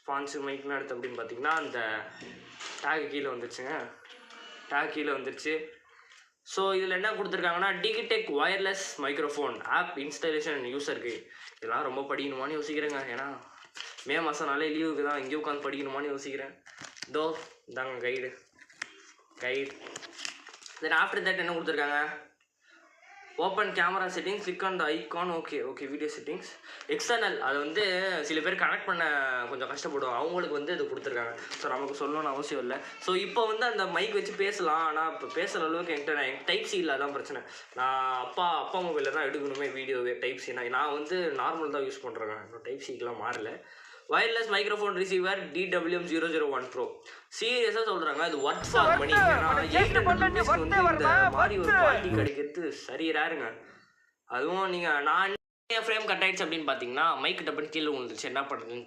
Sponsor மைக்னு அடுத்து அப்படின்னு பார்த்தீங்கன்னா அந்த டேக் கீழே வந்துருச்சுங்க. டேக் கீழே வந்துருச்சு. ஸோ இதில் என்ன கொடுத்துருக்காங்கன்னா டிகிடெக் ஒயர்லெஸ் மைக்ரோஃபோன் ஆப் இன்ஸ்டாலேஷன் யூஸருக்கு. இதெல்லாம் ரொம்ப படிக்கணுமான்னு யோசிக்கிறேங்க. ஏன்னா மே மாதம்னாலே லீவுக்கு தான் இங்கே உட்காந்து படிக்கணுமான்னு யோசிக்கிறேன். இதோ இதாங்க கைடு. தென் ஆஃப்டர் தட் என்ன கொடுத்துருக்காங்க, open camera settings, click on the icon. Okay video settings external. அது வந்து சில பேர் கனெக்ட் பண்ண கொஞ்சம் கஷ்டப்படுவோம், அவங்களுக்கு வந்து இது கொடுத்துருக்காங்க. ஸோ நமக்கு சொல்லணும்னு அவசியம் இல்லை. ஸோ இப்போ வந்து அந்த மைக் வச்சு பேசலாம். ஆனால் இப்போ பேசுகிற அளவுக்கு என்கிட்ட டைப் சி இல்லை, அதான் பிரச்சனை. நான் அப்பா மொபைலில் தான் எடுக்கணுமே வீடியோவே டைப் சி. நான் வந்து நார்மல் தான் யூஸ் பண்ணுறேன், இன்னும் டைப் சிக்கெலாம் மாறல. Wireless microphone receiver DWM001 Pro. சீரியஸாக சொல்கிறாங்க, அது ஒர்க் ஃபார் மணி. ஏன்னா 800 வந்து இந்த மாதிரி ஒரு குவாலிட்டி கிடைக்கிறது சரி ரேருங்க. அதுவும் நீங்கள் நான் ஃப்ரேம் கட் ஆயிடுச்சு அப்படின்னு பார்த்தீங்கன்னா மைக் டப்புன்னு கீழே விழுந்துருச்சு. என்ன பண்ணுறதுன்னு